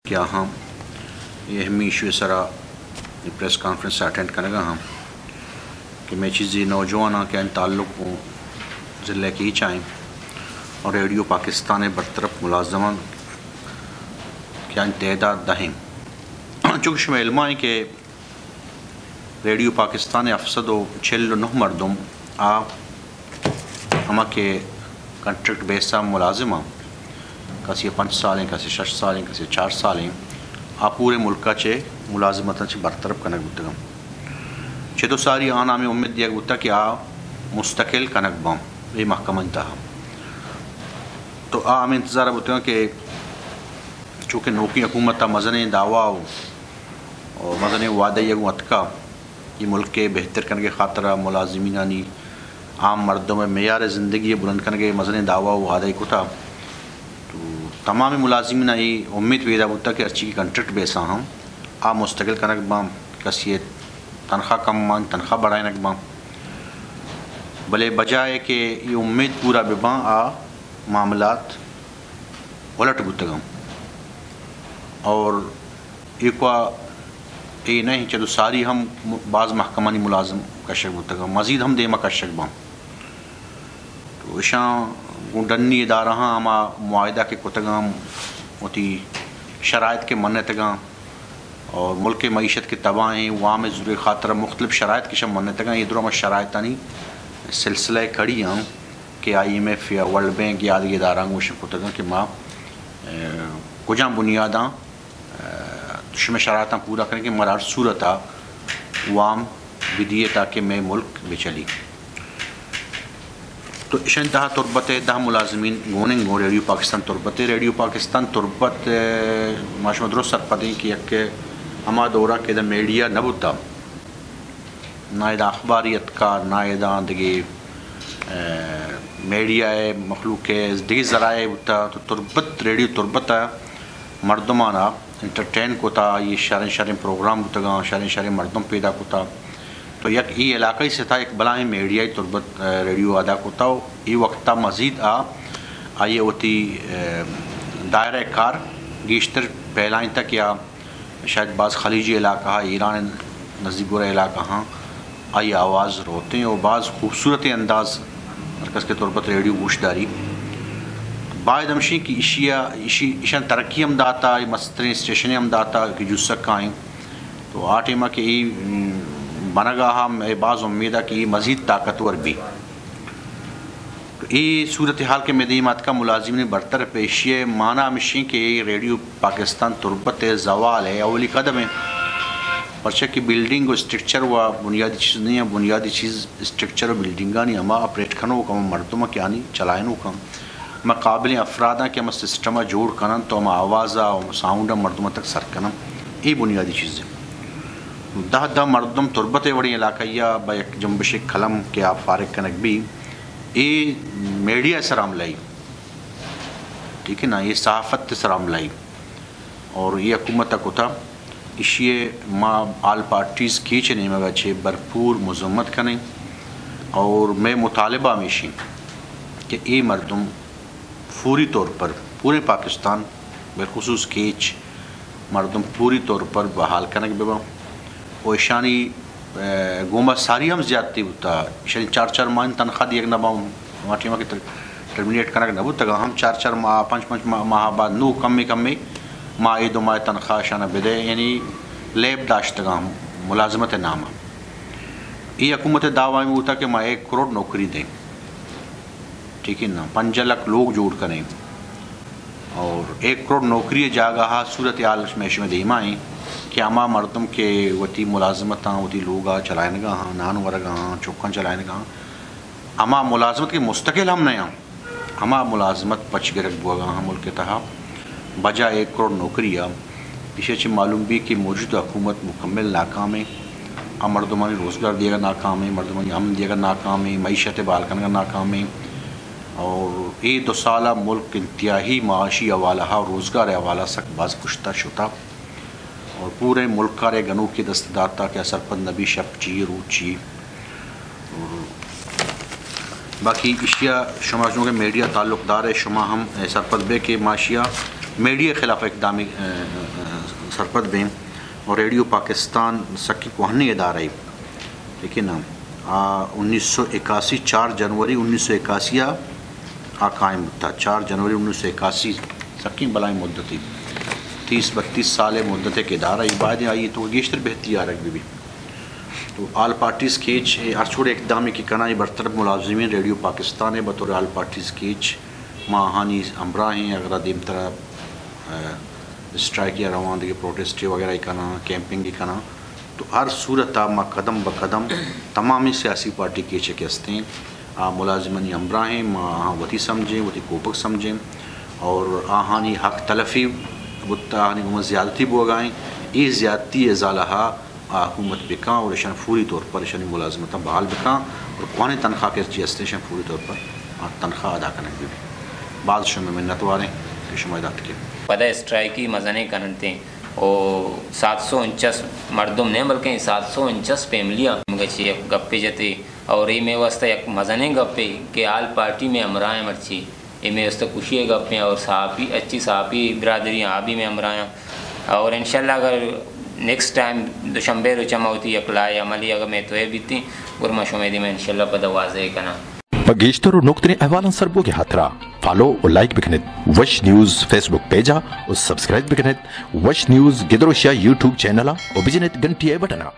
کیا ہم یہ اہمی ایشو سرا پریس کانفرنس اٹینڈ کرے گا ہم کہ میں چیزیں نوجوان کے ان تعلق ضلع کی چاہیں اور ریڈیو پاکستان برطرف ملازمان کیا تعداد دہیں چونکہ شما علم ہے کہ ریڈیو پاکستان افسد و 69 مردم ہما کے کنٹریکٹ بیسا ملازمہ کسی 5 سالیں کسی 6 سالیں کسی 4 سالیں پورے ملکہ چے ملازمت چے برطرف کنک بودتا چے تو ساری آن ہمیں امید دیا بودتا کہ مستقل کنک بام یہ محکمہ انتہا تو ہمیں انتظار بودتا کہ چونکہ نوکی حکومت مزن دعویٰ اور مزن وعدہ یکو اتکا یہ ملک کے بہتر کرنے کے خاطرہ ملازمینانی عام مردوں میں معیار زندگی بلند کرنے کے مزن دعویٰ و وعدہ کو تو تمام ملازمین یہ امید پیدا ہوتا کہ اچھی کی کنٹریکٹ بیسا ہم مستقل کنک بام کسی تنخواہ کم مان تنخواہ بڑھائے نک بام بلے بجائے کہ یہ امید پورا بباں معاملات الٹ بتگم اور یہ نہیں چلو ساری ہم بعض محکمانی ملازم کشک بتگم مزید ہم دیما کشک بام تو اشاں گنڈنی ادارہ ہما معاہدہ کے کتگام ہوتی شرائط کے منتگاں اور ملک معیشت کے تباہیں وام ضروری خاطر مختلف شرائط کے شم منتگاں یہ درہ شرائطانی سلسلہ کڑی ہم کہ IMF یا ورلڈ بینک یا آدھی ادارہ کو شم کتگاں کہ ماں کجاں بنیاداں شم شرائطاں پورا کریں کہ مرار صورتہ وام بدیے تاکہ میں ملک بچلی تو اس انتہا تربت دہ ملازمین گوننگ گو ریڈیو پاکستان تربت ماشمد درست سرپدیں کہ یک ہما دورہ کہ دا میڈیا نبوتا نا دا اخباریت کا نا دا دگی میڈیا مخلوق دگی ذرائع ہوتا تو تربت ریڈیو تربت مردمانا انٹرٹین کو تا یہ شارن پروگرام ہوتا گا شارن مردم پیدا کو تا تو یک ای علاقائی سے تھا ایک بلائیں میڈیائی تربت ریڈیو ادا کو تا ای وقتا مزید آئیے ہوتی دائرہ کار گیشتر پہلائیں تک یا شاید بعض خلیجی علاقہ ایران نزدیک گورا علاقہ ہاں آئی آواز روتے ہیں اور بعض خوبصورت انداز مرکز کے تربت ریڈیو گوشداری باید ہمشی کی ایشان ترقی ہم داتا مسترین اسٹیشنیں ہم داتا کہ جو سکائیں تو آٹیمہ کہ ای بنگا ہم بعض امیدہ کہ مزید طاقتور بھی تو یہ صورتحال کے مدیمات کا ملازمین برتر پیشیے معنی مشین کہ ریڈیو پاکستان تربت زوال ہے اولی قدم ہے پرچہ کی بلڈنگ و اسٹرکچر و بنیادی چیز نہیں ہے بنیادی چیز اسٹرکچر و بلڈنگاں نہیں ہما اپریٹ کھنو کم مردمہ کیا نہیں چلائنو کم ہما قابل افراداں کہ ہما سسٹمہ جوڑ کنن تو ہما آوازہ و ساؤنڈا مردمہ تک سر کنن یہ بنیادی چیز ہے دہ مردم تربت بڑی علاقہ با یک جنبش کلم کے آپ فارغ کنک بھی یہ میڈیا سرام لائی ٹھیک ہے نا یہ صحافت سرام لائی اور یہ حکومت کو تھا اسے ماں آل پارٹیز کھینچنے میں بچے بھرپور مذمت کریں اور میں مطالبہ ہمیشہ کہ یہ مردم فوری طور پر پورے پاکستان بالخصوص کیچ مردم پوری طور پر بحال کنک ببا وہ ایشانی گومہ ساری ہم زیادتی ہوتا ایشانی 4 ماہ تنخواہ دیکھ نبا ہمارے ماہ کی ٹرمینیٹ کرنا نہ ہوتا ہم 4 ماہ 5 ماہ بعد نو کمی ماہ 2 ماہ تنخواہ شانہ بدے یعنی لیب داشت گا ہم ملازمت نامہ یہ حکومت دعویٰ میں ہوتا کہ ماہ 1 کروڑ نوکری دیں ٹھیک ہے نا 5 لاکھ لوگ جوڑ کریں اور 1 کروڑ نوکری جاگہ صورتحال میش میں دیما ہیں کہ ہما مردم کے وتی ملازمت ہاں وتی لوگا چلائن گا ہاں نان ورگا ہاں چوکاں چلائن گا ہما ملازمت کے مستقل ہم نہیں ہاں ہما ملازمت پچ گرک بوا گا ہاں ملک کے تحا بجا 1 کروڑ نوکری اسے اچھی معلوم بھی کہ موجودہ حکومت مکمل ناکام ہے مردمانی روزگار دے گا ناکام ہے مردمانی امن دے گا ناکام ہے معیشت بحال کرنے کا ناکام ہے اور یہ 2 سالہ ملک انتہائی معاشی حوالہ روزگار حوالہ سک باز پشتہ شتا اور پورے ملک کا رے گنو کی دست داتا کہ اثر پر نبی شپ چی روچی اور باقی اشیاء شما چونکہ میڈیا تعلق دار ہے شما ہم سرپد بے کے معاشیہ میڈیا خلاف اقدامی سرپد بیں اور ریڈیو پاکستان سکی کوہنی ادارہ ٹھیک ہے نا 1981 4 جنوری 1981 قائم تھا 4 جنوری 1981 سکی بلائیں مدتی 30-32 سال مدت کے ادارہ بعد آئی تو گیشتر بہتی آ رہی بھی تو آل پارٹیز کیچ ارچھوڑ اقدامی کی کنائی برطرف ملازمین ریڈیو پاکستان ہے بطور آل پارٹیز کیچ ماہانی امراہ ہیں اگر دیم طرح اسٹرائک یا روانگی پروٹیسٹ وغیرہ کنا کیمپنگ کی کنا تو ہر صورت ما قدم بقدم تمامی سیاسی پارٹی کے شکست ہیں ملازمانی امراہیں ماں وتی سمجھیں وتی کوپک سمجھیں اور آہانی حق تلفی بتانی حکومت زیادتی بوگائیں یہ زیادتی ازالہ حکومت بکاں اور اشان فوری طور پر اشانی ملازمت بحال بکاں اور قوانی تنخواہ کے چیزیں اشان فوری طور پر تنخواہ ادا کرنے بھی بعض شمع منت والے کہ شمایدات کے پدہ اسٹرائکی مزنے کرنتے ہیں اور 749 مردم نہیں بلکہ 749 فیملیاں مگچی گپے جتے اور یہ میں واسطہ ایک مزنے گپے کہ آل پارٹی میں امرائیں مرچی یہ میں واسطہ خوشی گپیں اور صحافی اچھی صحافی برادریاں آبی میں امرائیں اور انشاءاللہ اگر نیکسٹ ٹائم دوشنبے رچما ہوتی اقلاع عملی اگر میں توے بیتی گرما شمیدی میں انشاءاللہ پدہ واضح کنا بگیشتر و نقطنے احوالاً سربو کے ہاتھرا فالو اور لائک بکنت وش نیوز فیس بک پیجا اور سبسکرائب بکنت وش نیوز گدروشیا یوٹیوب چینل اور بجنت گھنٹی بٹنا